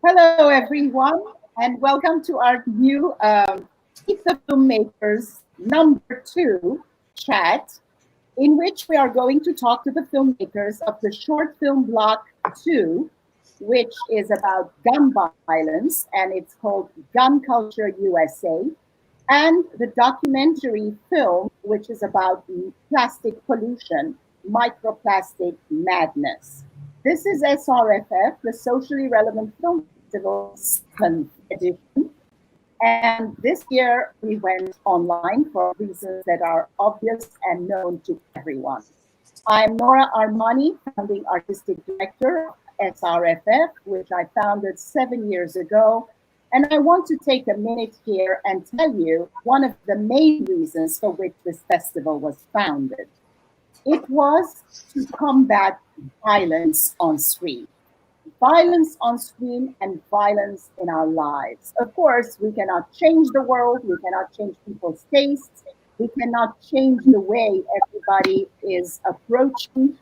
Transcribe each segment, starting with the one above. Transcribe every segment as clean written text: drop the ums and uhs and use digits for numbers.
Hello, everyone, and welcome to our new Meet the Filmmakers #2 chat, in which we are going to talk to the filmmakers of the short film block 2, which is about gun violence, and it's called Gun Culture USA, and the documentary film, which is about plastic pollution, Microplastic Madness. This is SRFF, the Socially Relevant Film Festival 7th edition. And this year we went online for reasons that are obvious and known to everyone. I'm Nora Armani, founding artistic director of SRFF, which I founded 7 years ago. And I want to take a minute here and tell you one of the main reasons for which this festival was founded. It was to combat violence on screen. Violence on screen and violence in our lives. Of course, we cannot change the world, we cannot change people's tastes, we cannot change the way everybody is approaching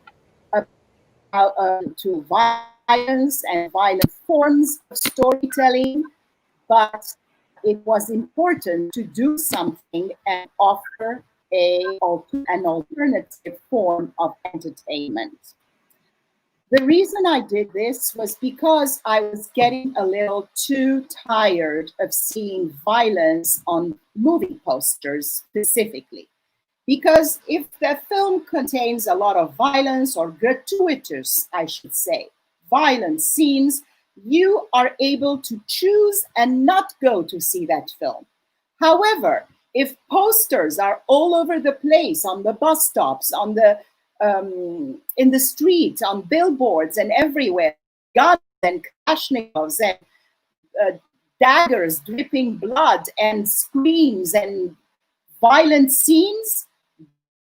to violence and violent forms of storytelling, but it was important to do something and offer an alternative form of entertainment. The reason I did this was because I was getting a little too tired of seeing violence on movie posters specifically. Because if the film contains a lot of violence, or gratuitous, I should say, violent scenes, you are able to choose and not go to see that film. However, if posters are all over the place, on the bus stops, in the street, on billboards and everywhere, guns and Kalashnikovs and daggers dripping blood and screams and violent scenes,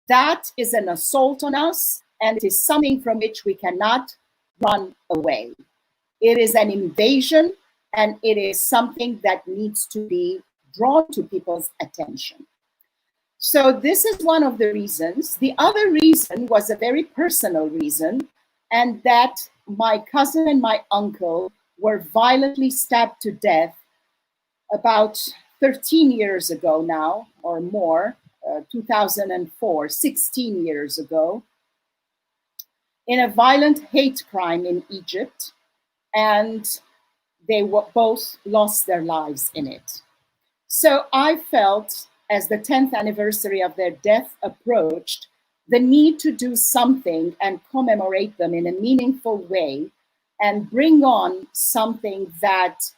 that is an assault on us, and it is something from which we cannot run away. It is an invasion, and it is something that needs to be drawn to people's attention. So this is one of the reasons. The other reason was a very personal reason, and that my cousin and my uncle were violently stabbed to death about 13 years ago now, or more, 2004, 16 years ago, in a violent hate crime in Egypt, and they both lost their lives in it. So I felt, as the 10th anniversary of their death approached, the need to do something and commemorate them in a meaningful way and bring on something that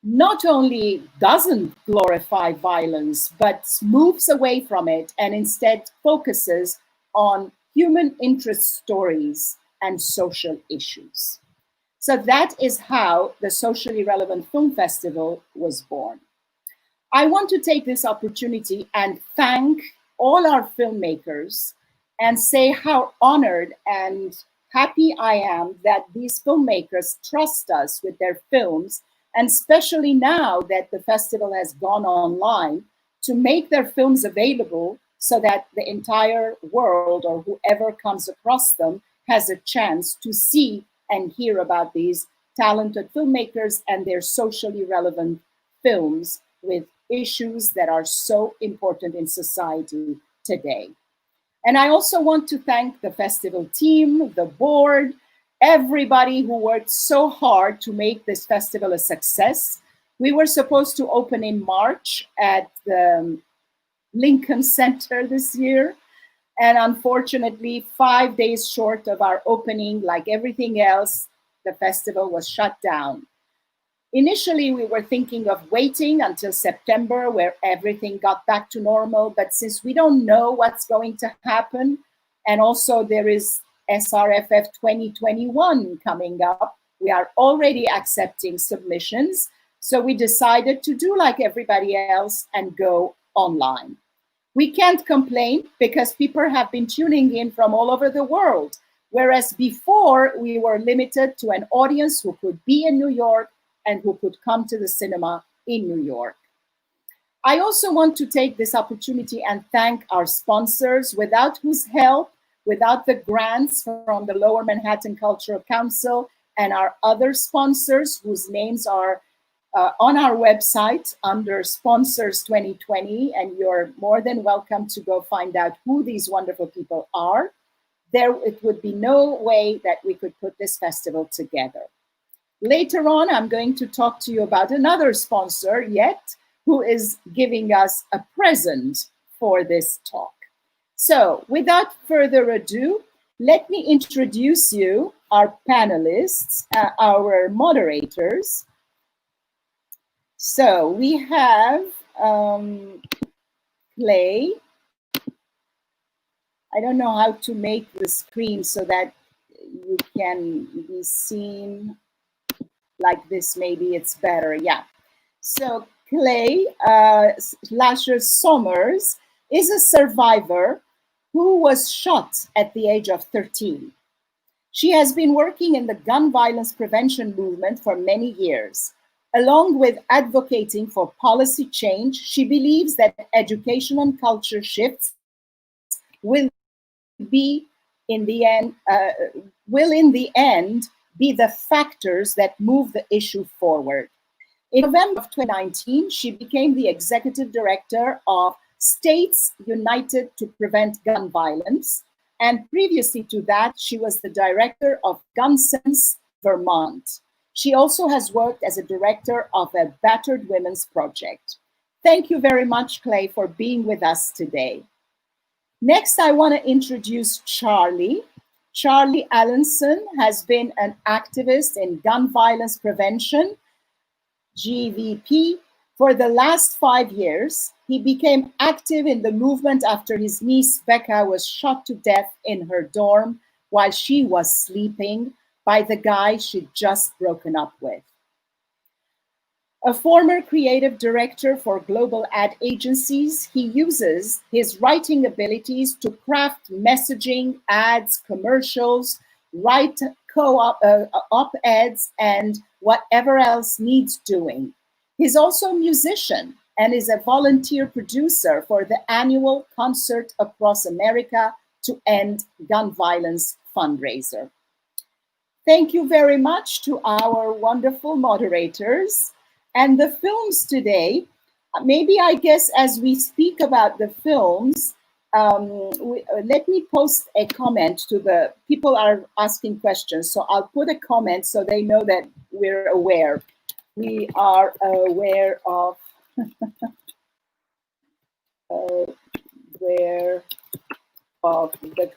not only doesn't glorify violence, but moves away from it and instead focuses on human interest stories and social issues. So that is how the Socially Relevant Film Festival was born. I want to take this opportunity and thank all our filmmakers and say how honored and happy I am that these filmmakers trust us with their films, and especially now that the festival has gone online, to make their films available so that the entire world, or whoever comes across them, has a chance to see and hear about these talented filmmakers and their socially relevant films with issues that are so important in society today. And I also want to thank the festival team, the board, everybody who worked so hard to make this festival a success. We were supposed to open in March at the Lincoln Center this year. And unfortunately, 5 days short of our opening, like everything else, the festival was shut down. Initially, we were thinking of waiting until September, where everything got back to normal. But since we don't know what's going to happen, and also there is SRFF 2021 coming up, we are already accepting submissions. So we decided to do like everybody else and go online. We can't complain because people have been tuning in from all over the world. Whereas before, we were limited to an audience who could be in New York and who could come to the cinema in New York. I also want to take this opportunity and thank our sponsors, without whose help Without the grants from the Lower Manhattan Cultural Council and our other sponsors, whose names are on our website under Sponsors 2020, and you're more than welcome to go find out who these wonderful people are, it would be no way that we could put this festival together. Later on, I'm going to talk to you about another sponsor yet, who is giving us a present for this talk. So without further ado, let me introduce you our panelists, our moderators. So we have Clai. I don't know how to make the screen so that you can be seen like this. Maybe it's better. Yeah. So Clai Lasher-Sommers is a survivor who was shot at the age of 13. She has been working in the gun violence prevention movement for many years. Along with advocating for policy change, she believes that education and culture shifts will in the end be the factors that move the issue forward. In November of 2019, she became the executive director of States United to Prevent Gun Violence. And previously to that, she was the director of Gun Sense Vermont. She also has worked as a director of a Battered Women's Project. Thank you very much, Clai, for being with us today. Next, I want to introduce Charlie. Charlie Allenson has been an activist in gun violence prevention, GVP, for the last 5 years. He became active in the movement after his niece Becca was shot to death in her dorm while she was sleeping by the guy she'd just broken up with. A former creative director for global ad agencies, he uses his writing abilities to craft messaging, ads, commercials, write op-eds, and whatever else needs doing. He's also a musician and is a volunteer producer for the annual Concert Across America to End Gun Violence fundraiser. Thank you very much to our wonderful moderators. And the films today, maybe I guess as we speak about the films, let me post a comment to the people are asking questions. So I'll put a comment so they know that we're aware. We are aware of the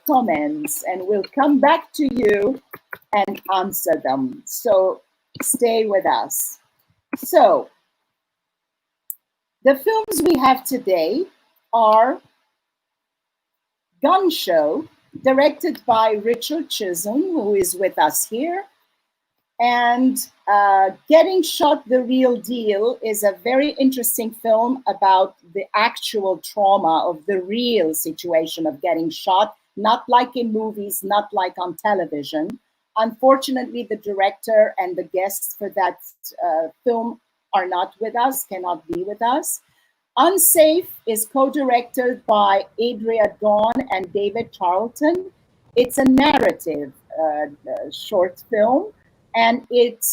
comments, and we'll come back to you and answer them. So stay with us. So the films we have today are Gun Show, directed by Richard Chisholm, who is with us here. And Getting Shot, The Real Deal is a very interesting film about the actual trauma of the real situation of getting shot, not like in movies, not like on television. Unfortunately, the director and the guests for that film are not with us, cannot be with us. Unsafe is co-directed by Adria and David Tarleton. It's a narrative short film, and it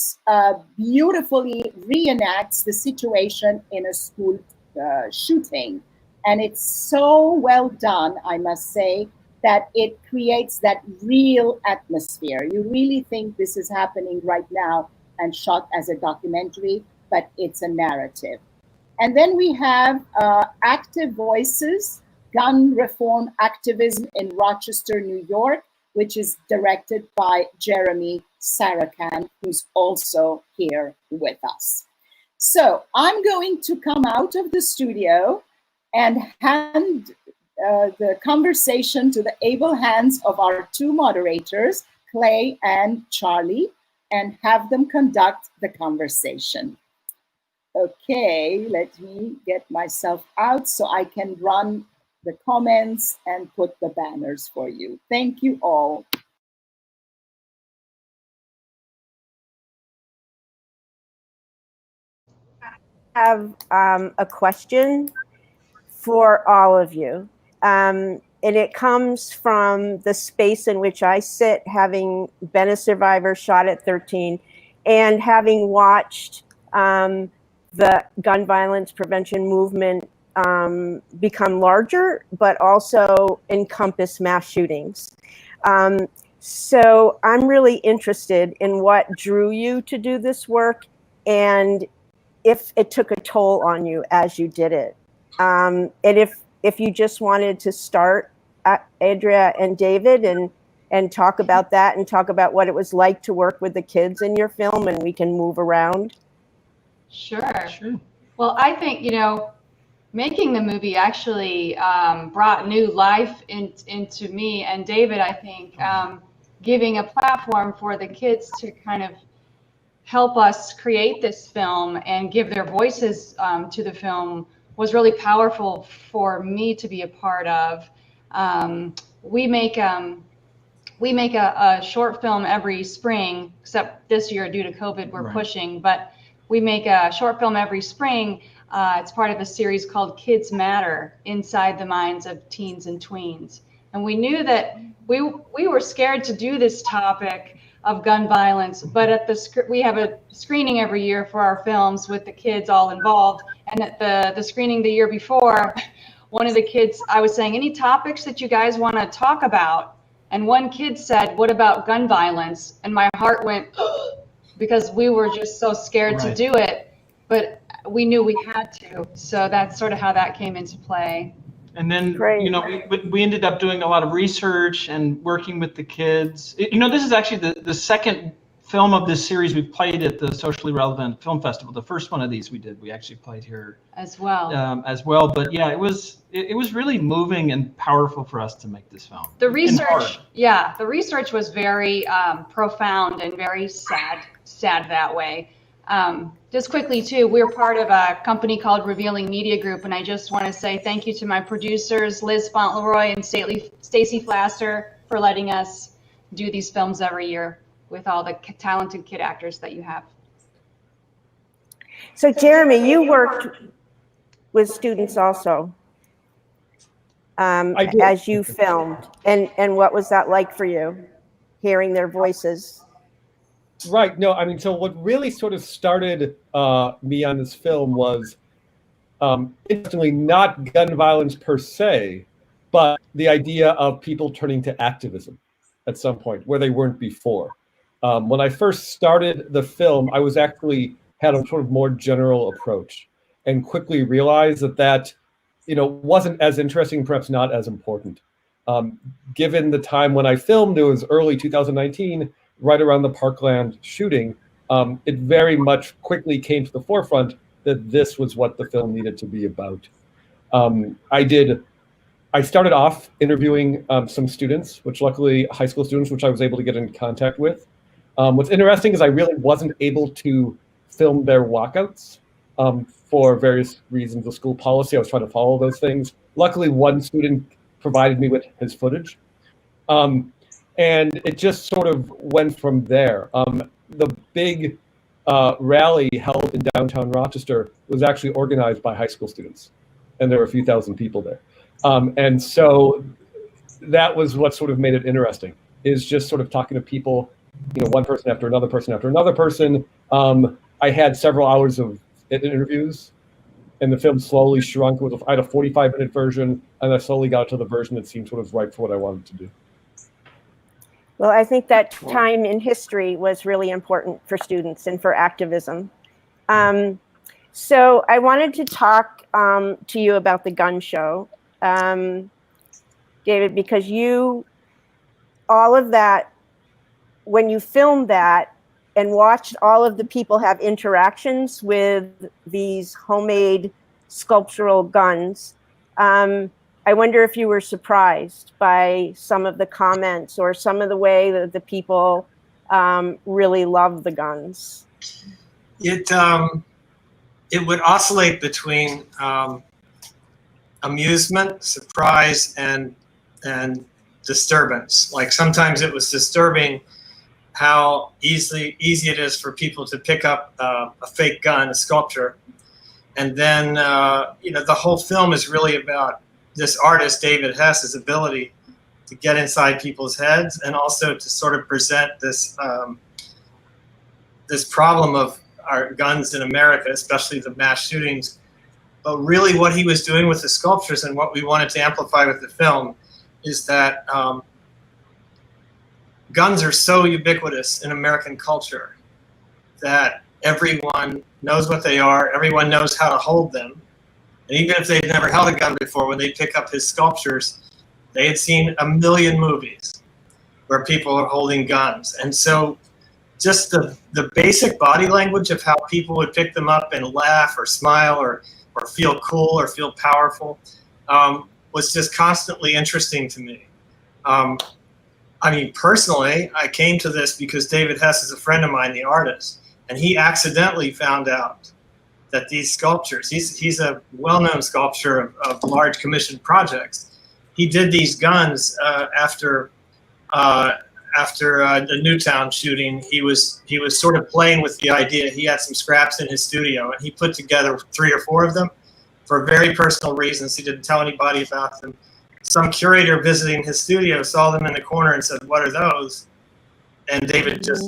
beautifully reenacts the situation in a school shooting. And it's so well done, I must say, that it creates that real atmosphere. You really think this is happening right now and shot as a documentary, but it's a narrative. And then we have Active Voices, Gun Reform Activism in Rochester, New York, which is directed by Jeremy Sarachan, who's also here with us. So I'm going to come out of the studio and hand the conversation to the able hands of our two moderators, Clai and Charlie, and have them conduct the conversation. Okay, let me get myself out so I can run the comments and put the banners for you. Thank you all. I have a question for all of you. it comes from the space in which I sit, having been a survivor, shot at 13, and having watched the gun violence prevention movement become larger, but also encompass mass shootings. So I'm really interested in what drew you to do this work, and if it took a toll on you as you did it. And if you just wanted to start, Adria and David, and talk about that, and talk about what it was like to work with the kids in your film, and we can move around. Sure. Well, I think, making the movie actually brought new life into me and David. I think giving a platform for the kids to kind of help us create this film and give their voices to the film was really powerful for me to be a part of. We make a short film every spring, except this year due to COVID we're pushing, but we make a short film every spring. It's part of a series called Kids Matter, Inside the Minds of Teens and Tweens. And we knew that we were scared to do this topic of gun violence, but we have a screening every year for our films with the kids all involved. And at the screening the year before, one of the kids, I was saying, any topics that you guys want to talk about? And one kid said, what about gun violence? And my heart went, because we were just so scared to do it, but we knew we had to. So that's sort of how that came into play. And then, we ended up doing a lot of research and working with the kids. This is actually the second film of this series we've played at the Socially Relevant Film Festival. The first one of these we actually played here as well. But yeah, it was really moving and powerful for us to make this film. The research was very profound and very sad that way. Just quickly too, we're part of a company called Revealing Media Group, and I just want to say thank you to my producers, Liz Fauntleroy and Stacey Flaster, for letting us do these films every year with all the talented kid actors that you have. So Jeremy, you worked with students also as you filmed, and what was that like for you, hearing their voices? Right. No, I mean, so what really sort of started me on this film was, interestingly, not gun violence per se, but the idea of people turning to activism at some point where they weren't before. When I first started the film, I was actually had a sort of more general approach, and quickly realized that wasn't as interesting, perhaps not as important. Given the time when I filmed, it was early 2019. Right around the Parkland shooting, it very much quickly came to the forefront that this was what the film needed to be about. I started off interviewing some students, which luckily high school students, which I was able to get in contact with. What's interesting is I really wasn't able to film their walkouts for various reasons of school policy. I was trying to follow those things. Luckily, one student provided me with his footage. And it just sort of went from there. The big rally held in downtown Rochester was actually organized by high school students, and there were a few thousand people there. And so that was what sort of made it interesting, is just sort of talking to people, one person after another person after another person. I had several hours of interviews, and the film slowly shrunk. I had a 45-minute version, and I slowly got to the version that seemed sort of right for what I wanted to do. Well, I think that time in history was really important for students and for activism. So I wanted to talk to you about the gun show, David, because all of that, when you filmed that and watched all of the people have interactions with these homemade sculptural guns, I wonder if you were surprised by some of the comments or some of the way that the people really love the guns. It would oscillate between amusement, surprise, and disturbance. Like sometimes it was disturbing how easy it is for people to pick up a fake gun, a sculpture, and then the whole film is really about this artist, David Hess's ability to get inside people's heads and also to sort of present this this problem of our guns in America, especially the mass shootings. But really what he was doing with the sculptures and what we wanted to amplify with the film is that guns are so ubiquitous in American culture that everyone knows what they are, everyone knows how to hold them. And even if they've never held a gun before, when they pick up his sculptures, they had seen a million movies where people are holding guns. And so just the basic body language of how people would pick them up and laugh or smile or feel cool or feel powerful was just constantly interesting to me. I mean, personally, I came to this because David Hess is a friend of mine, the artist, and he accidentally found out that these sculptures, he's a well-known sculptor of large commissioned projects. He did these guns after the Newtown shooting. He was sort of playing with the idea. He had some scraps in his studio, and he put together 3 or 4 of them for very personal reasons. He didn't tell anybody about them. Some curator visiting his studio saw them in the corner and said, "What are those?" And David just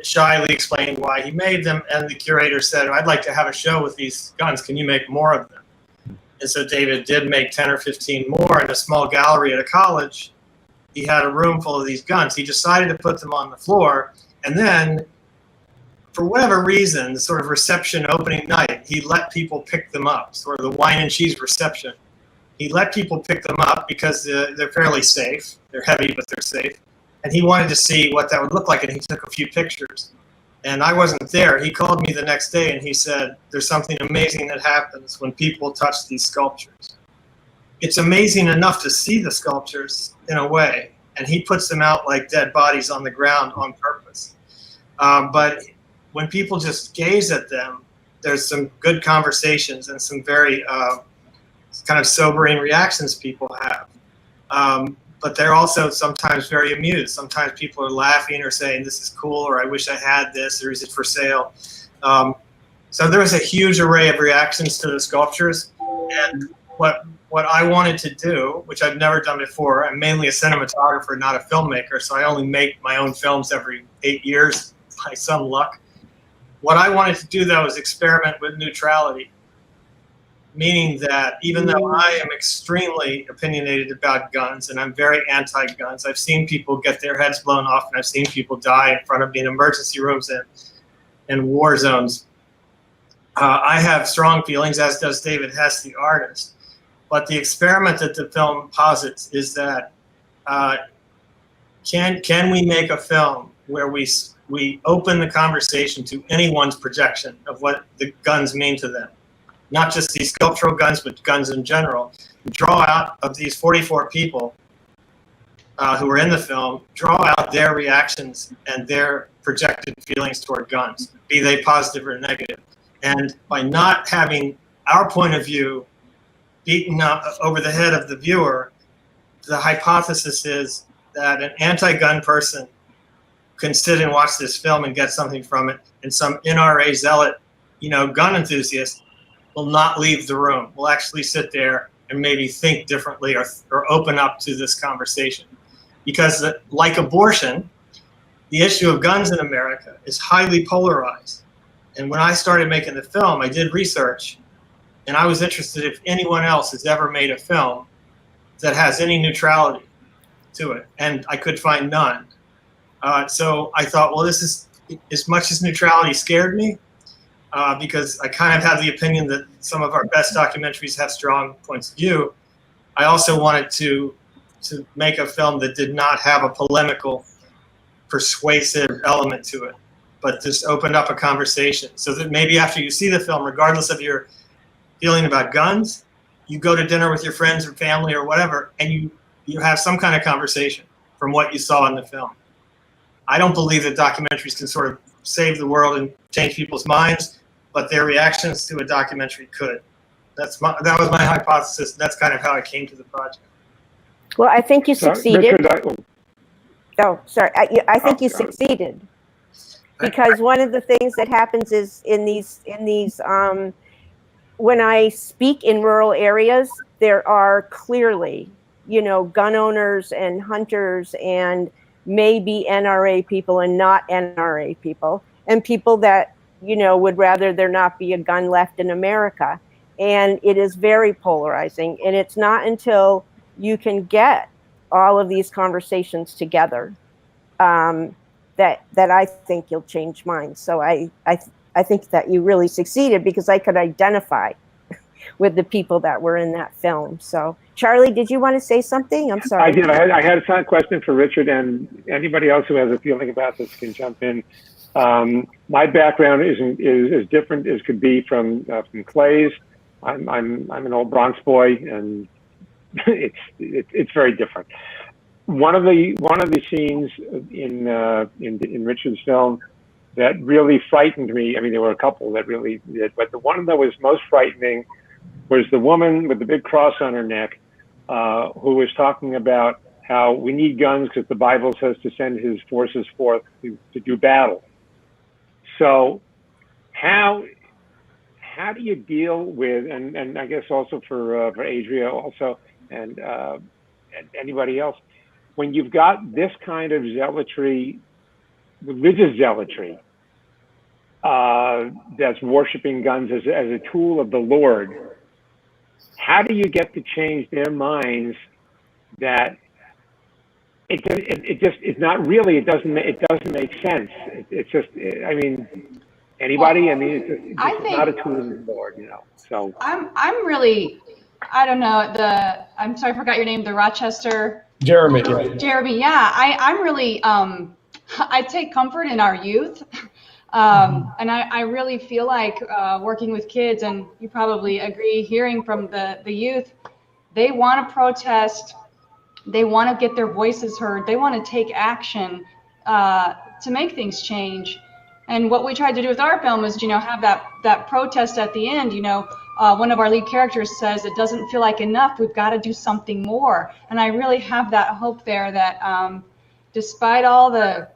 shyly explained why he made them, and the curator said, "I'd like to have a show with these guns. Can you make more of them?" And so David did make 10 or 15 more in a small gallery at a college. He had a room full of these guns. He decided to put them on the floor, and then for whatever reason, the sort of reception opening night, he let people pick them up, sort of the wine and cheese reception. He let people pick them up because they're fairly safe. They're heavy, but they're safe. And he wanted to see what that would look like, and he took a few pictures. And I wasn't there. He called me the next day, and he said, "There's something amazing that happens when people touch these sculptures. It's amazing enough to see the sculptures in a way, and he puts them out like dead bodies on the ground on purpose. But when people just gaze at them, there's some good conversations and some very kind of sobering reactions people have. But they're also sometimes very amused. Sometimes people are laughing or saying, "This is cool," or "I wish I had this," or "Is it for sale?" So there was a huge array of reactions to the sculptures. And what I wanted to do, which I've never done before, I'm mainly a cinematographer, not a filmmaker, so I only make my own films every 8 years by some luck. What I wanted to do, though, is experiment with neutrality, meaning that even though I am extremely opinionated about guns and I'm very anti-guns, I've seen people get their heads blown off and I've seen people die in front of me in emergency rooms and war zones. I have strong feelings, as does David Hess, the artist. But the experiment that the film posits is that can we make a film where we open the conversation to anyone's projection of what the guns mean to them? Not just these sculptural guns, but guns in general. Draw out of these 44 people who were in the film, draw out their reactions and their projected feelings toward guns, be they positive or negative. And by not having our point of view beaten up over the head of the viewer, the hypothesis is that an anti-gun person can sit and watch this film and get something from it, and some NRA zealot, gun enthusiast will not leave the room. Will actually sit there and maybe think differently or open up to this conversation. Because like abortion, the issue of guns in America is highly polarized. And when I started making the film, I did research, and I was interested if anyone else has ever made a film that has any neutrality to it, and I could find none. So I thought, well, this is, as much as neutrality scared me, because I kind of have the opinion that some of our best documentaries have strong points of view, I also wanted to make a film that did not have a polemical, persuasive element to it, but just opened up a conversation so that maybe after you see the film, regardless of your feeling about guns, you go to dinner with your friends or family or whatever, and you have some kind of conversation from what you saw in the film. I don't believe that documentaries can sort of save the world and change people's minds, but their reactions to a documentary could. That was my hypothesis. That's kind of how I came to the project. Well, I think you succeeded. I think you sorry. succeeded, because one of the things that happens is in these when I speak in rural areas, there are clearly, you know, gun owners and hunters and maybe NRA people and not NRA people, and people that, you know, would rather there not be a gun left in America. And it is very polarizing. And it's not until you can get all of these conversations together that I think you'll change minds. So I think that you really succeeded, because I could identify with the people that were in that film. So Charlie, did you want to say something? I'm sorry. I did. I had a question for Richard, and anybody else who has a feeling about this can jump in. My background is as different as could be from Clai's. I'm an old Bronx boy, and it's very different. One of the scenes in Richard's film that really frightened me. I mean, there were a couple that really did, but the one that was most frightening was the woman with the big cross on her neck, who was talking about how we need guns because the Bible says to send his forces forth to do battle. So how do you deal with, and I guess also for Adria also, and anybody else, when you've got this kind of zealotry, religious zealotry, that's worshiping guns as a tool of the Lord, how do you get to change their minds that it's not really, it doesn't make sense. It's just, I mean, anybody, I mean, it's not a tool of the Lord, you know, so. I'm really, I don't know, I'm sorry, I forgot your name, the Rochester. Jeremy. Yeah. Jeremy, yeah, I'm really, I take comfort in our youth. And I really feel like working with kids, and you probably agree, hearing from the youth, they want to protest, they want to get their voices heard, they want to take action to make things change. And what we tried to do with our film is, you know, have that protest at the end. You know, one of our lead characters says, it doesn't feel like enough, we've got to do something more. And I really have that hope there that despite all the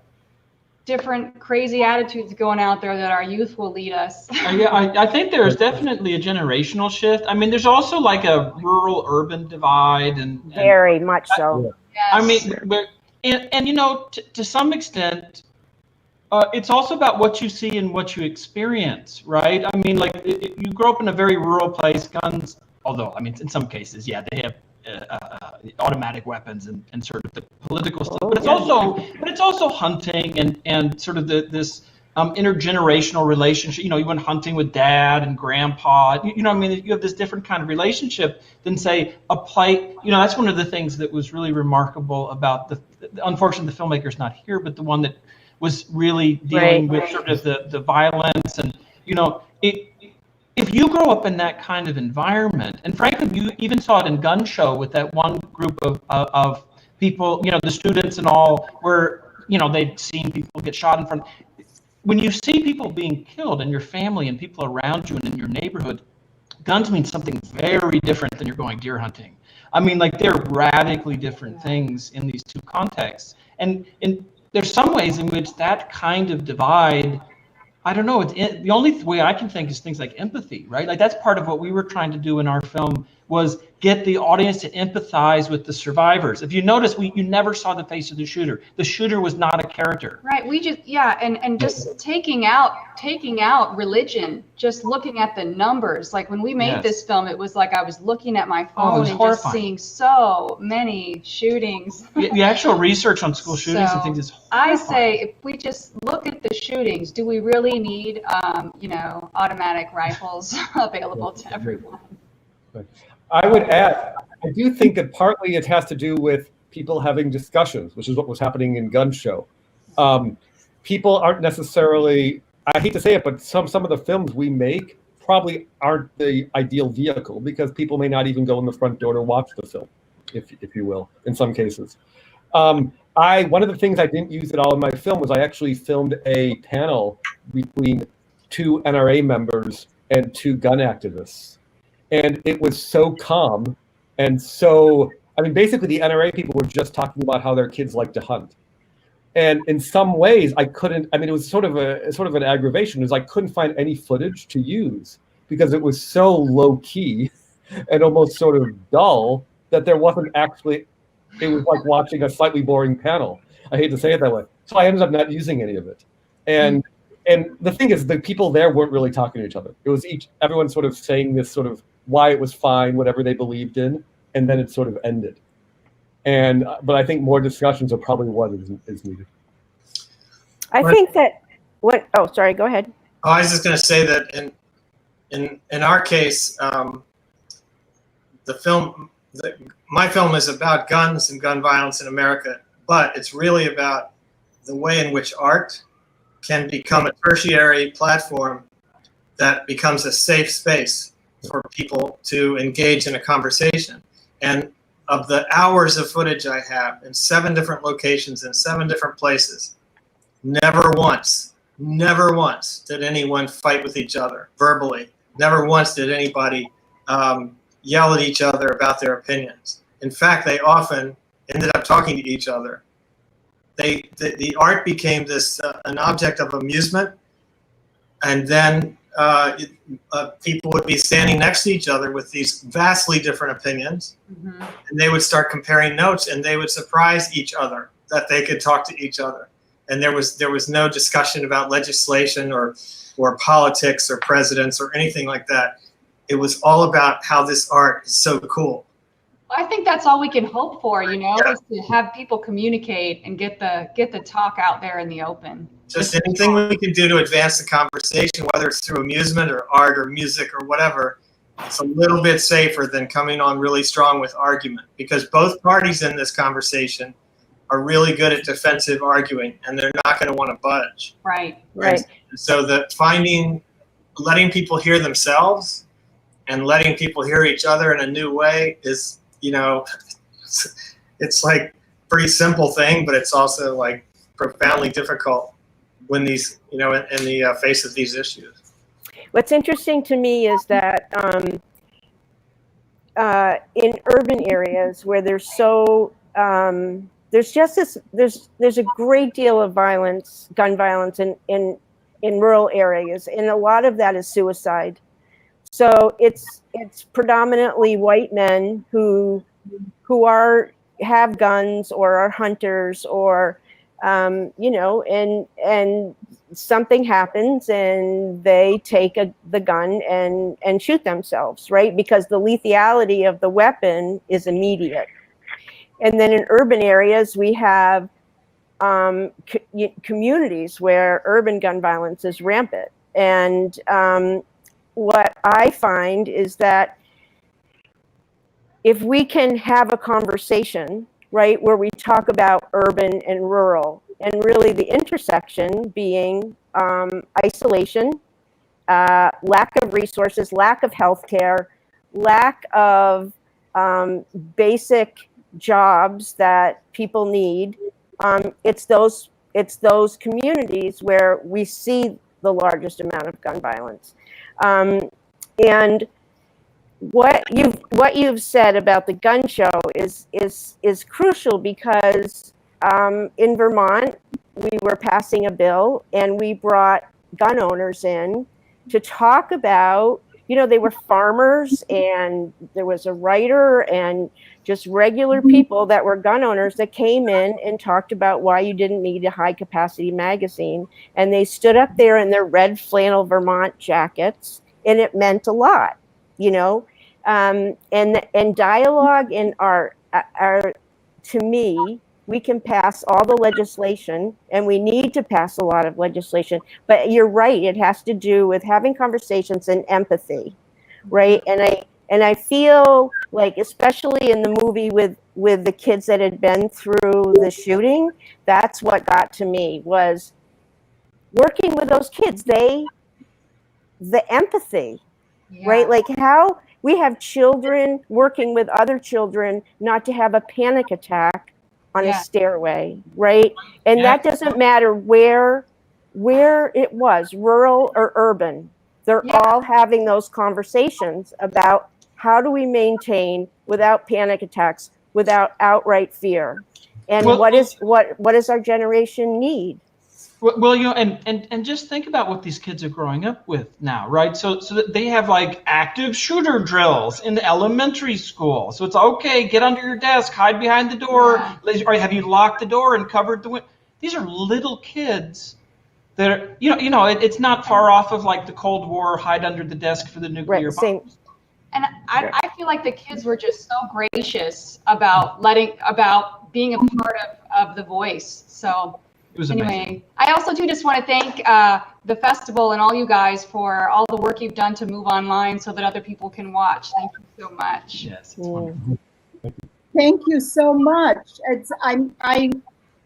different crazy attitudes going out there, that our youth will lead us. Yeah, I think there's definitely a generational shift. I mean, there's also like a rural-urban divide, and very much so. Yes. I mean, and you know, to some extent, it's also about what you see and what you experience, right? I mean, like you grow up in a very rural place, guns. Although, I mean, in some cases, yeah, they have automatic weapons and sort of the political stuff, but it's also hunting and sort of this intergenerational relationship. You know, you went hunting with dad and grandpa. You know, I mean, you have this different kind of relationship than say a play. You know, that's one of the things that was really remarkable about unfortunately the filmmaker's not here, but the one that was really dealing with sort of the violence and, you know, if you grow up in that kind of environment, and frankly, you even saw it in Gun Show with that one group of people, you know, the students and all, where, you know, they'd seen people get shot in front. When you see people being killed in your family and people around you and in your neighborhood, guns mean something very different than you're going deer hunting. I mean, like, they're radically different things in these two contexts. And there's some ways in which that kind of divide, I don't know, the only way I can think is things like empathy, right? Like, that's part of what we were trying to do in our film, was get the audience to empathize with the survivors. If you notice, you never saw the face of the shooter. The shooter was not a character. Right, we just, yeah, and just taking out religion, just looking at the numbers. Like, when we made this film, it was like I was looking at my phone and just seeing so many shootings. The actual research on school shootings and things is horrifying. I say, if we just look at the shootings, do we really need, you know, automatic rifles available to everyone? I would add, I do think that partly it has to do with people having discussions, which is what was happening in Gun Show. People aren't necessarily, I hate to say it, but some of the films we make probably aren't the ideal vehicle, because people may not even go in the front door to watch the film, if you will, in some cases. One of the things I didn't use at all in my film was I actually filmed a panel between 2 NRA members and 2 gun activists. And it was so calm, and so, I mean, basically the NRA people were just talking about how their kids like to hunt. And in some ways, I couldn't, I mean, it was sort of an aggravation, is I couldn't find any footage to use because it was so low key and almost sort of dull that there wasn't actually, it was like watching a slightly boring panel. I hate to say it that way. So I ended up not using any of it. And the thing is, the people there weren't really talking to each other. It was everyone sort of saying this sort of why it was fine, whatever they believed in, and then it sort of ended. But I think more discussions are probably what is needed. I think that oh, sorry, go ahead. Oh, I was just going to say that in our case, my film is about guns and gun violence in America, but it's really about the way in which art can become a tertiary platform that becomes a safe space for people to engage in a conversation. And of the hours of footage I have in 7 different locations in 7 different places, never once did anyone fight with each other verbally. Never once did anybody yell at each other about their opinions. In fact, they often ended up talking to each other. The art became this an object of amusement, and then people would be standing next to each other with these vastly different opinions, and they would start comparing notes, and they would surprise each other that they could talk to each other. And there was no discussion about legislation or politics or presidents or anything like that. It was all about how this art is so cool. I think that's all we can hope for, is to have people communicate and get the talk out there in the open. Just anything we can do to advance the conversation, whether it's through amusement or art or music or whatever, it's a little bit safer than coming on really strong with argument, because both parties in this conversation are really good at defensive arguing, and they're not going to want to budge. Right. So letting people hear themselves and letting people hear each other in a new way is, it's like pretty simple thing, but it's also like profoundly difficult when these, in the face of these issues. What's interesting to me is that in urban areas where there's a great deal of violence, gun violence in rural areas, and a lot of that is suicide. So it's predominantly white men who have guns or are hunters, or and something happens and they take the gun and shoot themselves, right? Because the lethality of the weapon is immediate. And then in urban areas, we have communities where urban gun violence is rampant. And what I find is that if we can have a conversation, right, where we talk about urban and rural, and really the intersection being isolation, lack of resources, lack of healthcare, lack of basic jobs that people need, it's those communities where we see the largest amount of gun violence. And what you've said about the gun show is crucial, because in Vermont we were passing a bill and we brought gun owners in to talk about, they were farmers and there was a writer and just regular people that were gun owners that came in and talked about why you didn't need a high capacity magazine. And they stood up there in their red flannel Vermont jackets, and it meant a lot, and dialogue and art are, to me, we can pass all the legislation, and we need to pass a lot of legislation, but you're right, it has to do with having conversations and empathy, right? And I feel like, especially in the movie with the kids that had been through the shooting, that's what got to me, was working with those kids, the empathy, right? Like how we have children working with other children not to have a panic attack on a stairway, right? And that doesn't matter where it was, rural or urban. They're all having those conversations about how do we maintain without panic attacks, without outright fear, and what does our generation need? Well, and just think about what these kids are growing up with now, right? So that they have like active shooter drills in elementary school. So it's okay, get under your desk, hide behind the door, or have you locked the door and covered the window? These are little kids that are, it's not far off of like the Cold War, hide under the desk for the nuclear Right, same. bombs. And I feel like the kids were just so gracious about being a part of The Voice. So It was anyway, amazing. I also too just want to thank the festival and all you guys for all the work you've done to move online so that other people can watch. Thank you so much. Yes, it's wonderful. Thank you so much. I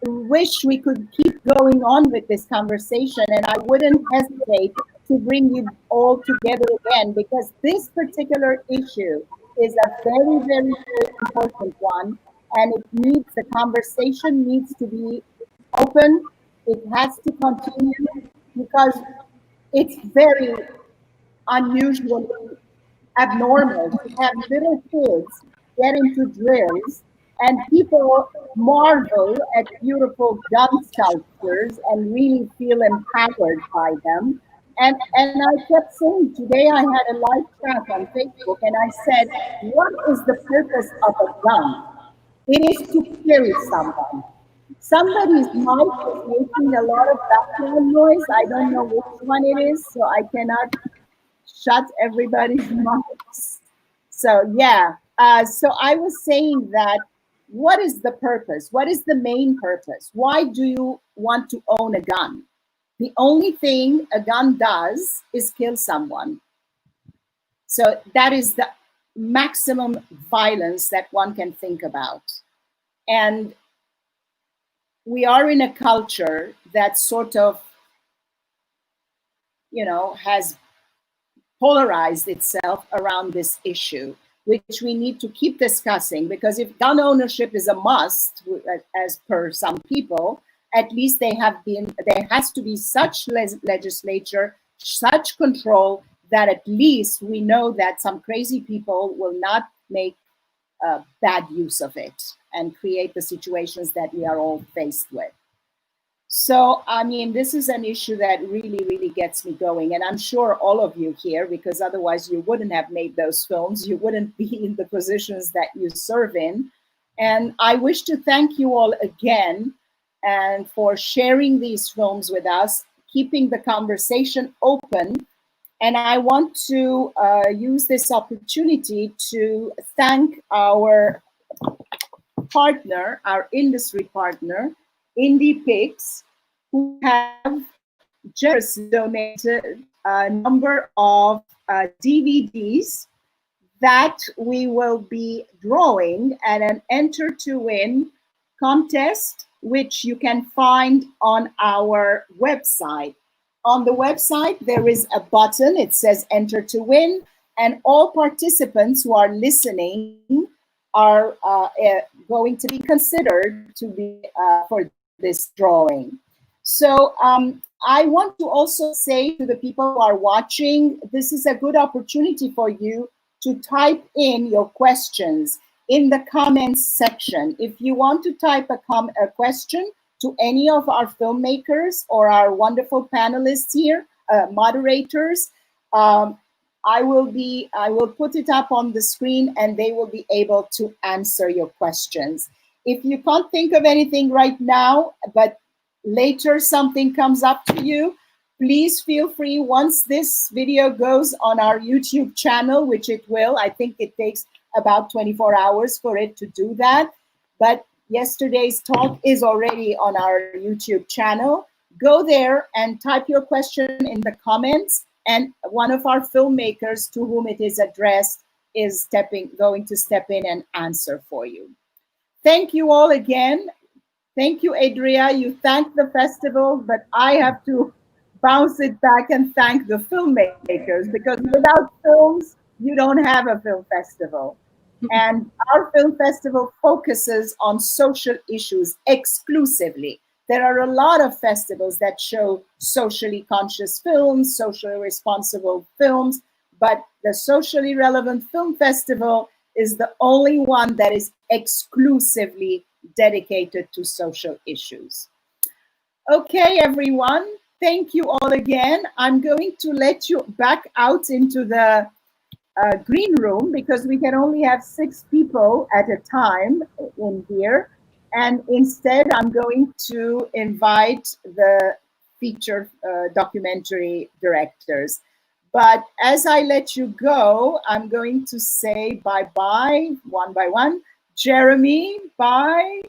wish we could keep going on with this conversation, and I wouldn't hesitate to bring you all together again, because this particular issue is a very, very, very important one, and the conversation needs to be open. It has to continue because it's very unusual, abnormal to have little kids get into drills, and people marvel at beautiful gun sculptures and really feel empowered by them. And I kept saying, today I had a live chat on Facebook, and I said, what is the purpose of a gun? It is to kill someone. Somebody's mic is making a lot of background noise. I don't know which one it is, so I cannot shut everybody's mouths. So yeah, so I was saying that, what is the purpose? What is the main purpose? Why do you want to own a gun? The only thing a gun does is kill someone. So that is the maximum violence that one can think about. And we are in a culture that sort of, has polarized itself around this issue, which we need to keep discussing, because if gun ownership is a must, as per some people, at least there has to be such legislature, such control, that at least we know that some crazy people will not make bad use of it and create the situations that we are all faced with. So, I mean, this is an issue that really, really gets me going. And I'm sure all of you here, because otherwise you wouldn't have made those films. You wouldn't be in the positions that you serve in. And I wish to thank you all again and for sharing these films with us, keeping the conversation open. And I want to use this opportunity to thank our partner, our industry partner, Indie Pics, who have generously donated a number of DVDs that we will be drawing at an Enter to Win contest, which you can find on our website. On the website, there is a button, it says Enter to Win, and all participants who are listening are going to be considered to be for this drawing. So I want to also say to the people who are watching, this is a good opportunity for you to type in your questions in the comments section. If you want to type a question to any of our filmmakers or our wonderful panelists here, moderators, I will put it up on the screen and they will be able to answer your questions. If you can't think of anything right now, but later something comes up to you, please feel free. Once this video goes on our YouTube channel, which it will, I think it takes about 24 hours for it to do that. But yesterday's talk is already on our YouTube channel. Go there and type your question in the comments, and one of our filmmakers to whom it is addressed is going to step in and answer for you. Thank you all again. Thank you, Adria. You thanked the festival, but I have to bounce it back and thank the filmmakers, because without films, you don't have a film festival. And our film festival focuses on social issues exclusively. There are a lot of festivals that show socially conscious films, socially responsible films, but the Socially Relevant Film Festival is the only one that is exclusively dedicated to social issues. Okay, everyone. Thank you all again. I'm going to let you back out into the green room because we can only have 6 people at a time in here. And instead, I'm going to invite the feature documentary directors. But as I let you go, I'm going to say bye-bye, one by one. Jeremy, bye.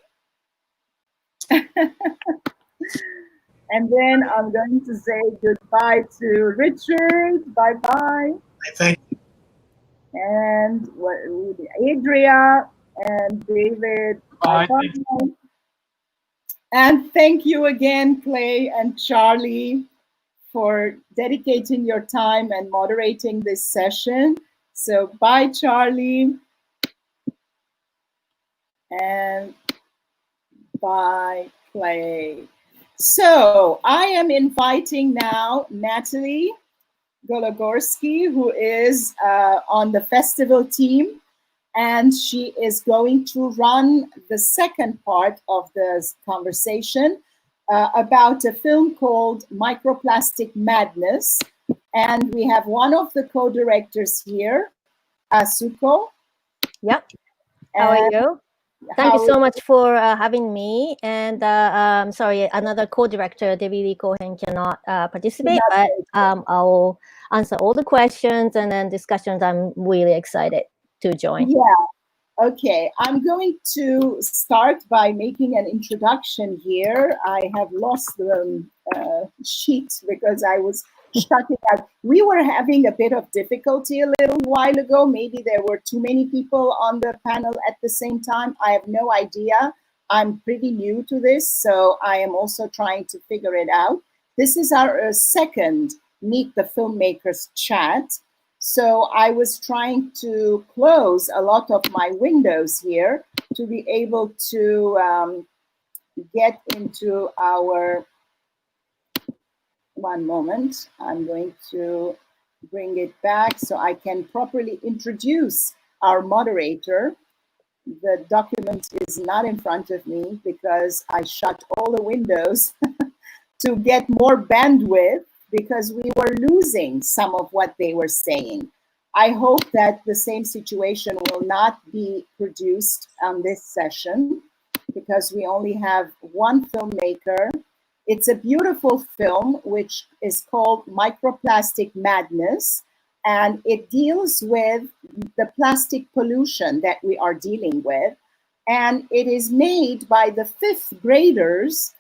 And then I'm going to say goodbye to Richard. Bye-bye. Thank you. And Adria and David. Bye. Bye-bye. And thank you again, Clai and Charlie, for dedicating your time and moderating this session. So bye, Charlie. And bye, Clai. So I am inviting now Natalie Gologorsky, who is on the festival team, and she is going to run the second part of the conversation about a film called Microplastic Madness. And we have one of the co-directors here, Atsuko. Yep. How are you? Thank you so much for having me. And sorry, another co-director, Debby Cohen, cannot participate, but I'll answer all the questions and then discussions. I'm really excited to join. Yeah. Okay, I'm going to start by making an introduction here. I have lost the sheet because I was shutting out. We were having a bit of difficulty a little while ago. Maybe there were too many people on the panel at the same time. I have no idea. I'm pretty new to this, so I am also trying to figure it out. This is our second Meet the Filmmakers chat. So I was trying to close a lot of my windows here to be able to get into our, one moment, I'm going to bring it back so I can properly introduce our moderator. The document is not in front of me because I shut all the windows to get more bandwidth, because we were losing some of what they were saying. I hope that the same situation will not be produced on this session, because we only have one filmmaker. It's a beautiful film, which is called Microplastic Madness, and it deals with the plastic pollution that we are dealing with. And it is made by the 5th graders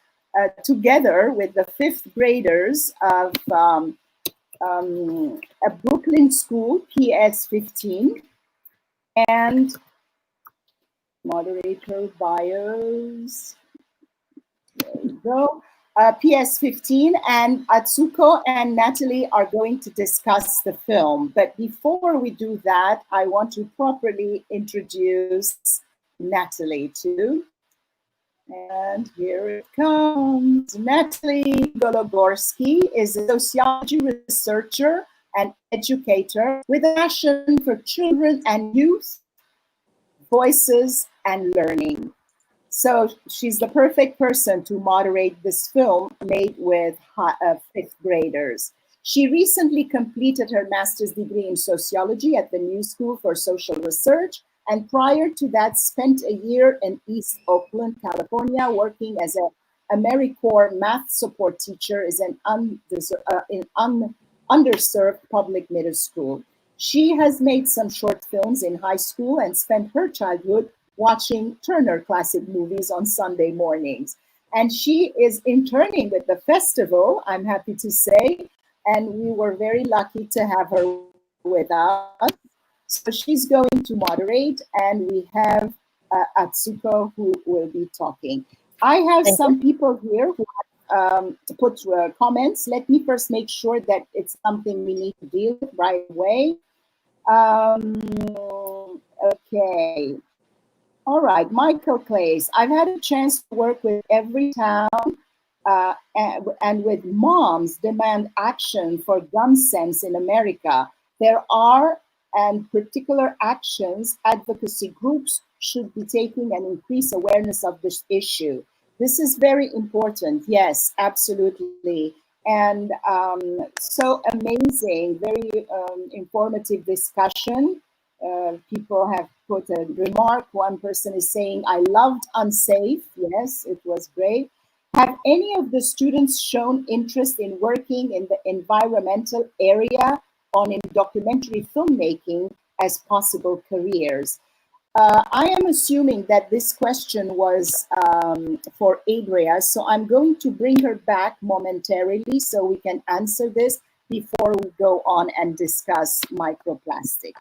together with the 5th graders of a Brooklyn school, PS15, and moderator bios, there we go, PS15, and Atsuko and Natalie are going to discuss the film. But before we do that, I want to properly introduce Natalie too. And here it comes. Natalie Gologorsky is a sociology researcher and educator with a passion for children and youth, voices, and learning. So she's the perfect person to moderate this film made with 5th graders. She recently completed her master's degree in sociology at the New School for Social Research, and prior to that spent a year in East Oakland, California, working as an AmeriCorps math support teacher in underserved public middle school. She has made some short films in high school and spent her childhood watching Turner Classic Movies on Sunday mornings. And she is interning with the festival, I'm happy to say, and we were very lucky to have her with us. So she's going to moderate, and we have Atsuko who will be talking. I have some people here who have put comments. Let me first make sure that it's something we need to deal with right away. Okay. All right, Michael Clay. I've had a chance to work with every town and with moms demand action for gun sense in America. There are and particular actions advocacy groups should be taking and increase awareness of this issue. This is very important. Yes, absolutely. And so amazing, very informative discussion. People have put a remark. One person is saying, I loved Unsafe. Yes, it was great. Have any of the students shown interest in working in the environmental area on in documentary filmmaking as possible careers? I am assuming that this question was for Adria, so I'm going to bring her back momentarily so we can answer this before we go on and discuss microplastic.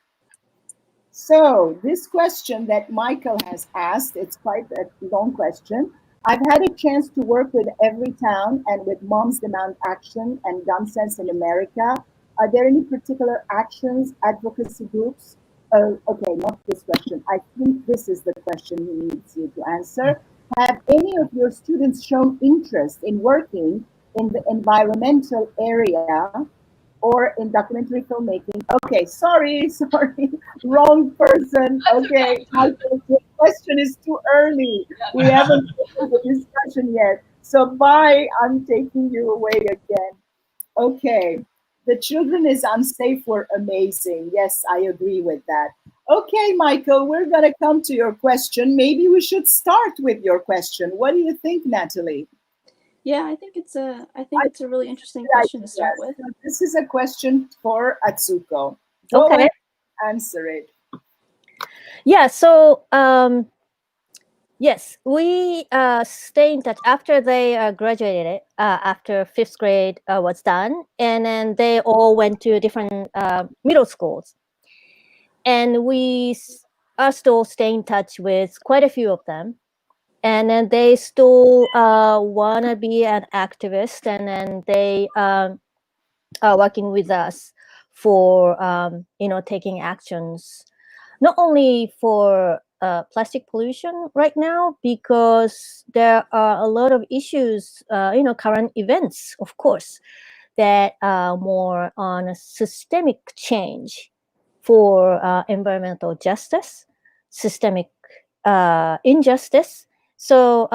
So this question that Michael has asked, it's quite a long question. I've had a chance to work with Everytown and with Moms Demand Action and Gun Sense in America. Are there any particular actions, advocacy groups? Okay, not this question. I think this is the question he needs you to answer. Have any of your students shown interest in working in the environmental area or in documentary filmmaking? Okay, sorry, wrong person. Okay, Michael, the question is too early. We haven't finished the discussion yet. So bye, I'm taking you away again. Okay, the children is Unsafe were amazing. Yes, I agree with that. Okay, Michael, we're gonna come to your question. Maybe we should start with your question. What do you think, Natalie? Yeah, I think it's a really interesting question to start with. So this is a question for Atsuko. Go Okay. ahead, answer it. Yeah, so yes, we stay in touch after they graduated, after 5th grade was done, and then they all went to different middle schools. And we are still staying in touch with quite a few of them. And then they still want to be an activist, and then they are working with us for, taking actions, not only for plastic pollution right now, because there are a lot of issues, current events, of course, that are more on a systemic change for environmental justice, systemic injustice. So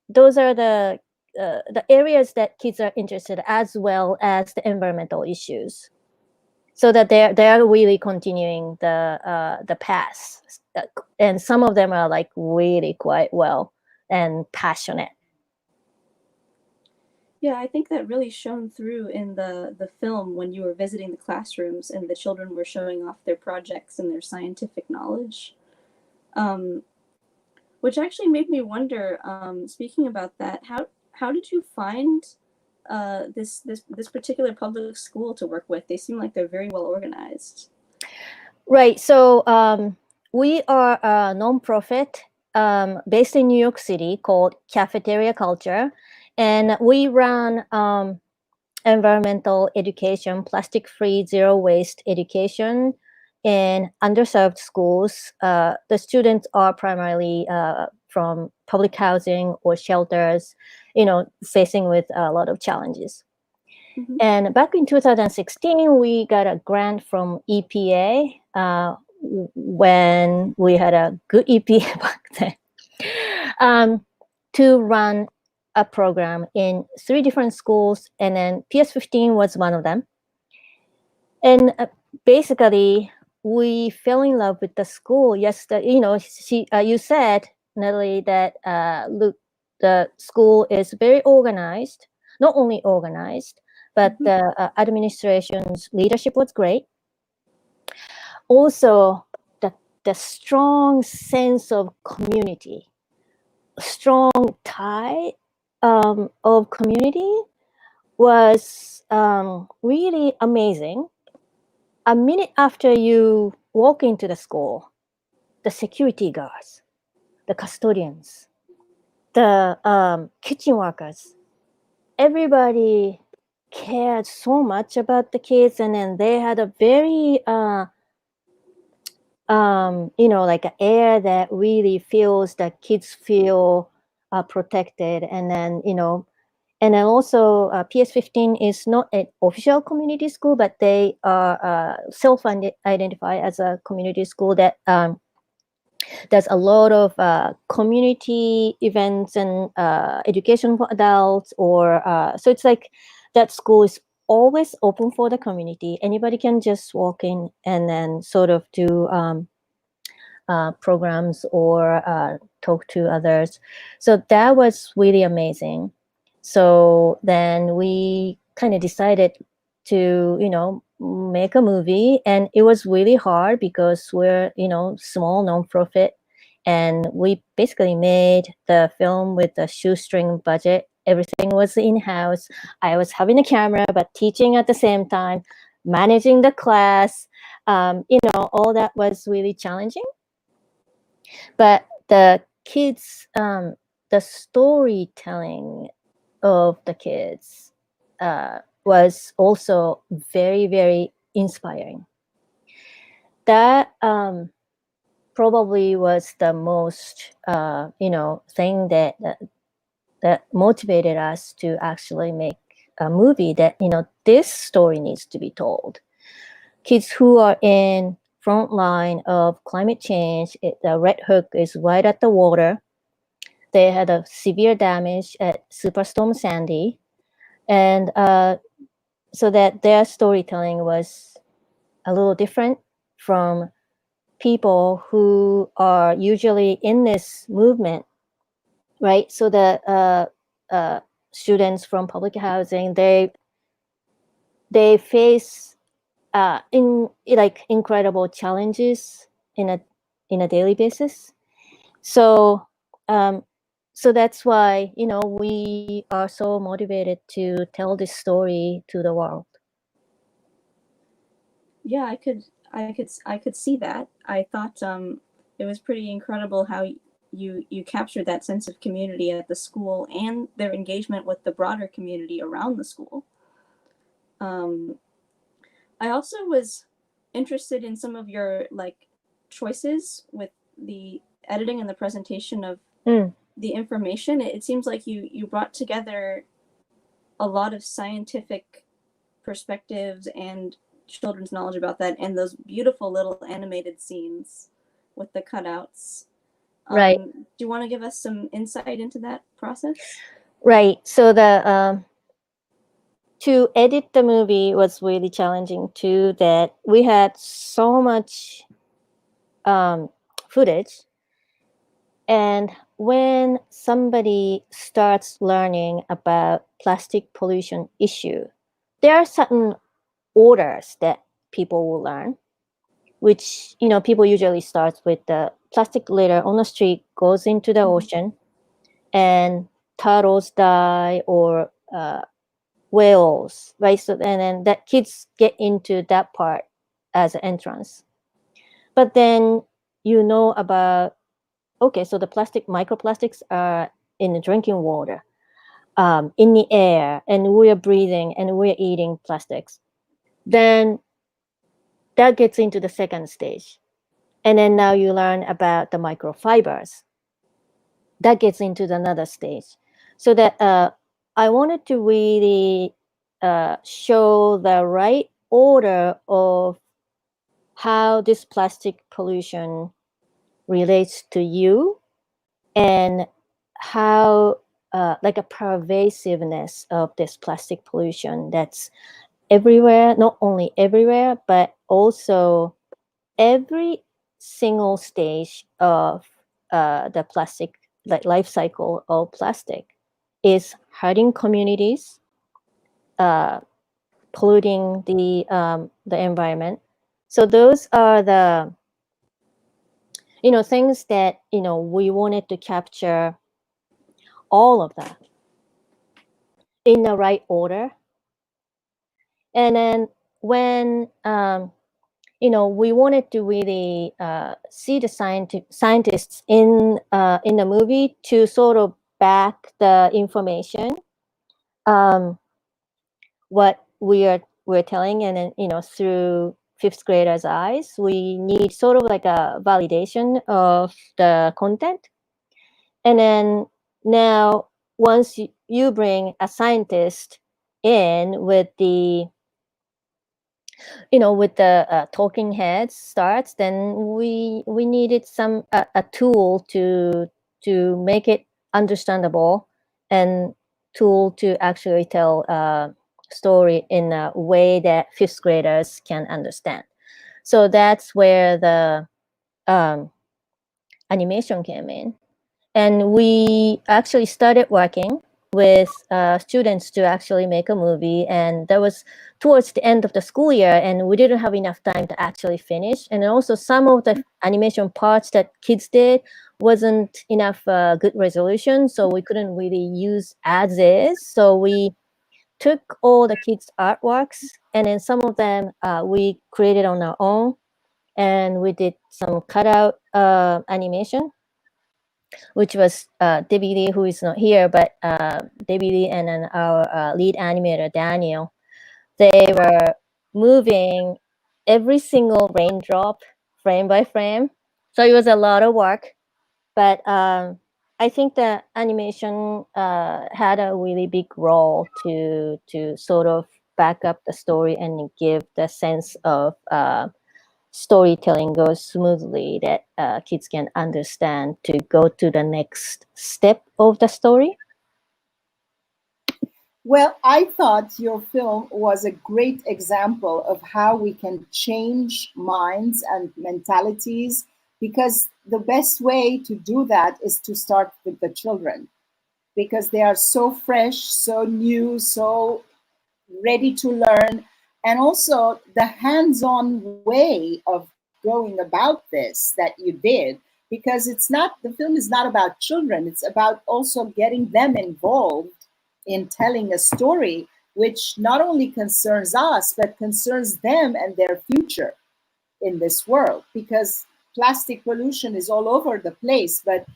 those are the areas that kids are interested in, as well as the environmental issues. So that they're really continuing the path, and some of them are like really quite well and passionate. Yeah, I think that really shone through in the film when you were visiting the classrooms and the children were showing off their projects and their scientific knowledge, which actually made me wonder. Speaking about that, how did you find this particular public school to work with? They seem like they're very well organized. Right. So we are a nonprofit based in New York City called Cafeteria Culture, and we run environmental education, plastic-free, zero-waste education in underserved schools. The students are primarily from public housing or shelters, facing with a lot of challenges. Mm-hmm. And back in 2016, we got a grant from EPA when we had a good EPA back then, to run a program in 3 different schools, and then PS15 was one of them. And basically, we fell in love with the school. Yes, you said, Natalie, that look, the school is very organized. Not only organized, but mm-hmm. the administration's leadership was great. Also, the strong sense of community, strong tie of community was really amazing. A minute after you walk into the school, the security guards, the custodians, the kitchen workers, everybody cared so much about the kids, and then they had a very like an air that really feels that kids feel protected. And then and then also PS15 is not an official community school, but they are self-identify as a community school that there's a lot of community events and education for adults, or so it's like that school is always open for the community. Anybody can just walk in and then sort of do programs or talk to others. So that was really amazing. So then we kind of decided to, make a movie, and it was really hard because we're, small nonprofit, and we basically made the film with a shoestring budget. Everything was in-house. I was having a camera, but teaching at the same time, managing the class, all that was really challenging. But the kids, the storytelling of the kids was also very, very inspiring. That probably was the most, thing that motivated us to actually make a movie that, this story needs to be told. Kids who are in front line of climate change, the Red Hook is right at the water. They had a severe damage at Superstorm Sandy. And so that their storytelling was a little different from people who are usually in this movement, right? So the students from public housing, they face incredible challenges in a daily basis. So so that's why we are so motivated to tell this story to the world. Yeah, I could see that. I thought it was pretty incredible how you captured that sense of community at the school and their engagement with the broader community around the school. I also was interested in some of your choices with the editing and the presentation of the information. It seems like you brought together a lot of scientific perspectives and children's knowledge about that, and those beautiful little animated scenes with the cutouts. Right. Do you want to give us some insight into that process? Right. So the to edit the movie was really challenging too, that we had so much footage. And when somebody starts learning about plastic pollution issue, there are certain orders that people will learn, which, people usually start with the plastic litter on the street goes into the ocean and turtles die, or whales, right? So, and then that kids get into that part as an entrance. But then about, okay, so the microplastics are in the drinking water, in the air, and we're breathing and we're eating plastics. Then that gets into the second stage. And then now you learn about the microfibers. That gets into another stage. So that I wanted to really show the right order of how this plastic pollution relates to you, and how like a pervasiveness of this plastic pollution that's everywhere, not only everywhere, but also every single stage of the plastic, life cycle of plastic, is hurting communities, polluting the environment. So those are the things that we wanted to capture, all of that in the right order. And then when we wanted to really see the scientists in the movie to sort of back the information, what we're telling, and then through fifth graders' eyes, we need sort of like a validation of the content. And then now, once you bring a scientist in with the with the talking heads starts, then we needed some a tool to make it understandable, and tool to actually tell a story in a way that fifth graders can understand. So that's where the animation came in, and we actually started working with students to actually make a movie, and that was towards the end of the school year, and we didn't have enough time to actually finish, and also some of the animation parts that kids did wasn't enough good resolution, so we couldn't really use as is. So we took all the kids artworks, and then some of them we created on our own, and we did some cutout animation, which was Debby Lee, who is not here, but Debby Lee and then our lead animator, Daniel. They were moving every single raindrop frame by frame. So it was a lot of work. But I think the animation had a really big role to sort of back up the story and give the sense of storytelling goes smoothly, that kids can understand to go to the next step of the story. Well, I thought your film was a great example of how we can change minds and mentalities, because the best way to do that is to start with the children, because they are so fresh, so new, so ready to learn. And also the hands-on way of going about this that you did, because the film is not about children, it's about also getting them involved in telling a story which not only concerns us but concerns them and their future in this world, because plastic pollution is all over the place, but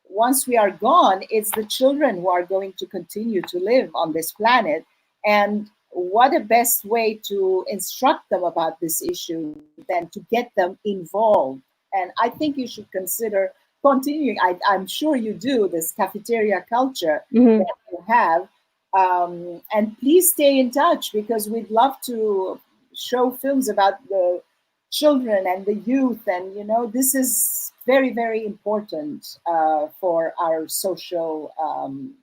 once we are gone, it's the children who are going to continue to live on this planet. And what a best way to instruct them about this issue than to get them involved. And I think you should consider continuing. I'm sure you do, this cafeteria culture that you have. And please stay in touch, because we'd love to show films about the children and the youth. And, this is very, very important for our social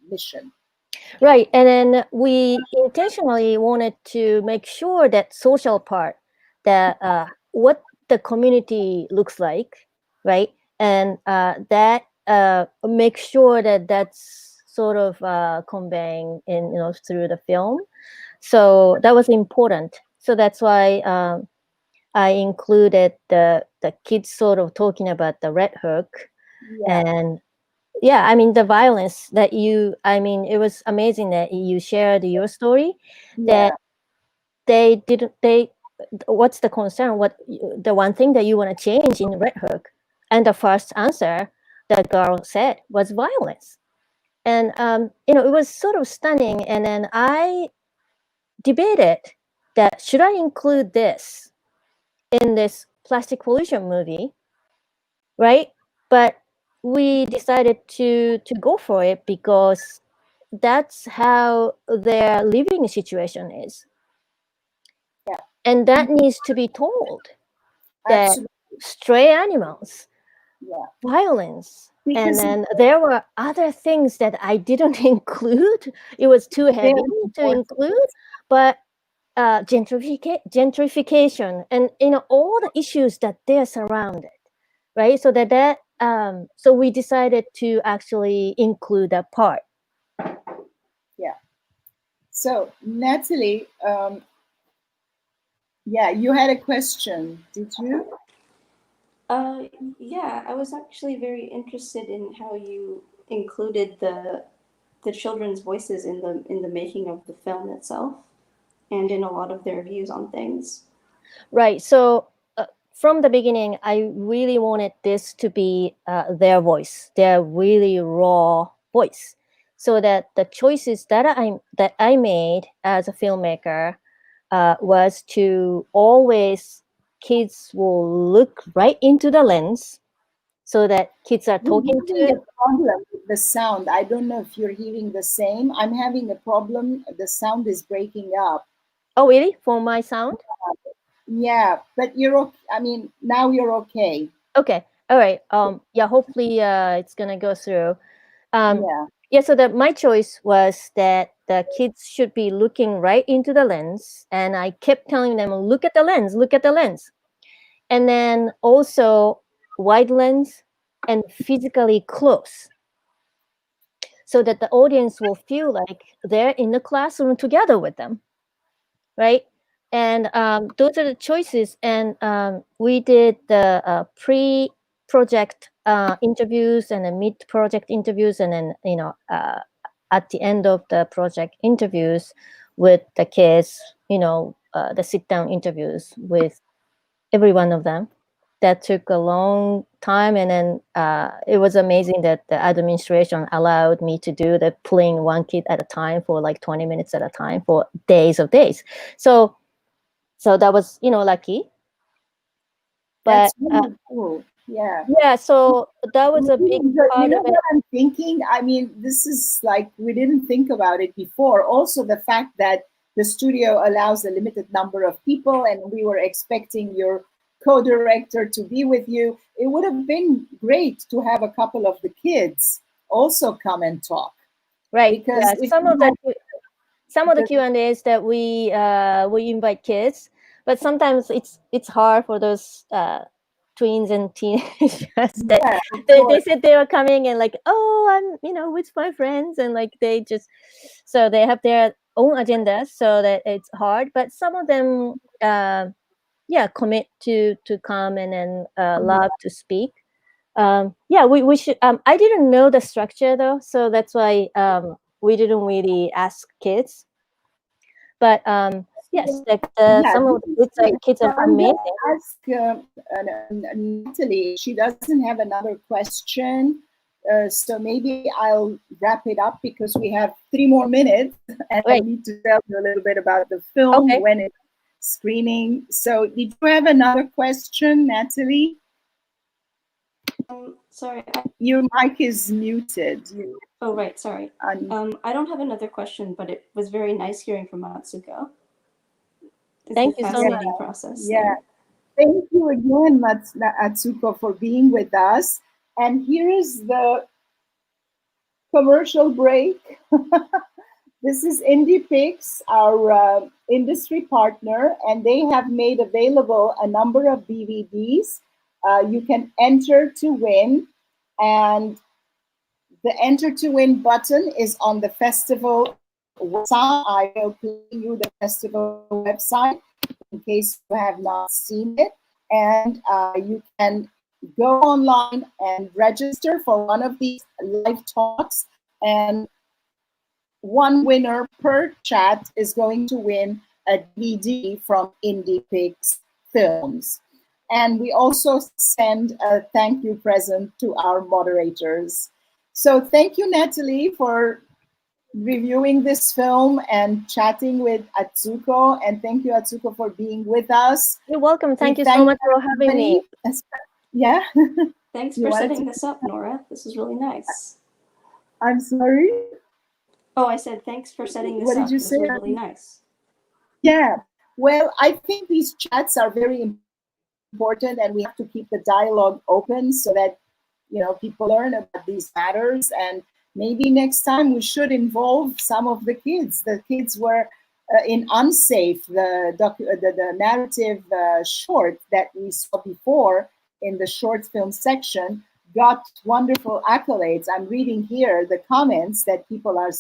mission. Right. And then we intentionally wanted to make sure that social part, that what the community looks like, right? And that make sure that that's sort of conveying in, through the film. So that was important. So that's why I included the kids sort of talking about the Red Hook. Yeah. And yeah, I mean, the violence that it was amazing that you shared your story, that what's the concern? What the one thing that you want to change in Red Hook? And the first answer that girl said was violence. And, it was sort of stunning. And then I debated that, should I include this in this plastic pollution movie, right? But we decided to go for it because that's how their living situation is. Yeah. And that needs to be told. That Absolutely. stray animals, Yeah. violence, Because and then there were other things that I didn't include. It was too heavy to include, but gentrification and all the issues that they're surrounded, right? So that so we decided to actually include that part. Yeah. So Natalie, yeah, you had a question, did you? Yeah, I was actually very interested in how you included the children's voices in the making of the film itself, and in a lot of their views on things. Right. So from the beginning, I really wanted this to be their voice, their really raw voice, so that the choices that I made as a filmmaker was to always, kids will look right into the lens, so that kids are talking I'm having to. a problem with the sound. I don't know if you're hearing the same. I'm having a problem. The sound is breaking up. Oh, really? For my sound? Yeah, but you're okay. I mean, now you're okay. Okay. All right. Yeah, hopefully it's gonna go through. Yeah. Yeah, so my choice was that the kids should be looking right into the lens, and I kept telling them, look at the lens, look at the lens. And then also wide lens and physically close, so that the audience will feel like they're in the classroom together with them, right? And those are the choices. And we did the pre-project interviews and the mid-project interviews, and then at the end of the project interviews with the kids, the sit-down interviews with every one of them. That took a long time, and then it was amazing that the administration allowed me to do the playing one kid at a time for like 20 minutes at a time for days of days. So that was lucky. But That's really cool. Yeah. yeah, so that was a big part of it. What I'm thinking? I mean, this is like, we didn't think about it before. Also, the fact that the studio allows a limited number of people, and we were expecting your co-director to be with you. It would have been great to have a couple of the kids also come and talk. Right. Because yeah, some of the Q&As that we invite kids, but sometimes it's hard for those tweens and teenagers that they said they were coming and like, oh, I'm with my friends, and like they have their own agendas, so that it's hard. But some of them commit to come and then love to speak. We should. I didn't know the structure though, so that's why we didn't really ask kids. But yes, some of the kids are amazing. Ask Natalie. She doesn't have another question, so maybe I'll wrap it up because we have 3 more minutes, and I need to tell you a little bit about the film when it's screening. So, did you have another question, Natalie? Sorry. Your mic is muted. Oh, right. Sorry. I don't have another question, but it was very nice hearing from Atsuko. Thank you so much. Process. Yeah. Thank you again, Atsuko, for being with us. And here is the commercial break. This is IndiePix, our industry partner, and they have made available a number of DVDs. You can enter to win, and the enter to win button is on the festival website. I will play you the festival website in case you have not seen it. And you can go online and register for one of these live talks, and one winner per chat is going to win a DVD from IndiePix Films. And we also send a thank you present to our moderators. So thank you, Natalie, for reviewing this film and chatting with Atsuko. And thank you, Atsuko, for being with us. You're welcome. Thank you so much for having me. Yeah. Thanks for setting this up, Nora. This is really nice. I'm sorry? Oh, I said thanks for setting this up. What did you say? This was really nice. Yeah. Well, I think these chats are very important, and we have to keep the dialogue open so that people learn about these matters. And maybe next time we should involve some of the kids. The kids were in Unsafe, the narrative short that we saw before in the short film section, got wonderful accolades. I'm reading here the comments that people are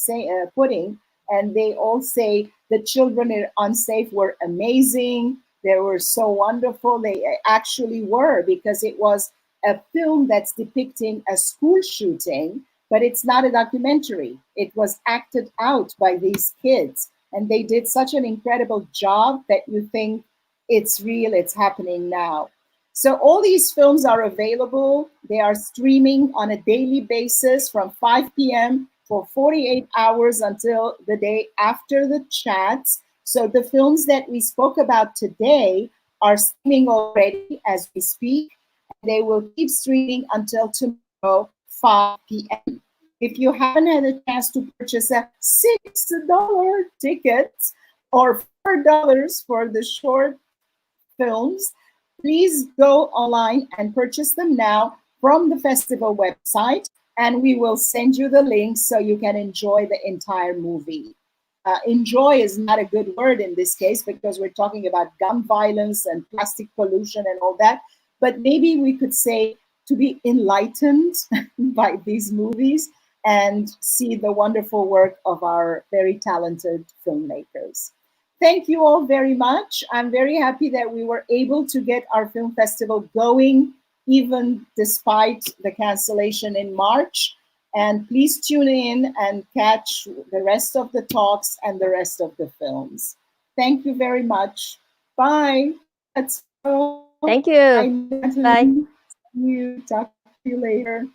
putting, and they all say the children in Unsafe were amazing. They were so wonderful. They actually were, because it was a film that's depicting a school shooting, but it's not a documentary. It was acted out by these kids, and they did such an incredible job that you think it's real, it's happening now. So all these films are available. They are streaming on a daily basis from 5 p.m. for 48 hours until the day after the chats. So the films that we spoke about today are streaming already as we speak. They will keep streaming until tomorrow, 5 p.m. If you haven't had a chance to purchase a $6 ticket or $4 for the short films, please go online and purchase them now from the festival website, and we will send you the links so you can enjoy the entire movie. Enjoy is not a good word in this case because we're talking about gun violence and plastic pollution and all that, but maybe we could say to be enlightened by these movies and see the wonderful work of our very talented filmmakers. Thank you all very much. I'm very happy that we were able to get our film festival going, even despite the cancellation in March. And please tune in and catch the rest of the talks and the rest of the films. Thank you very much. Bye. Thank you. Bye. Bye. See you. Talk to you later.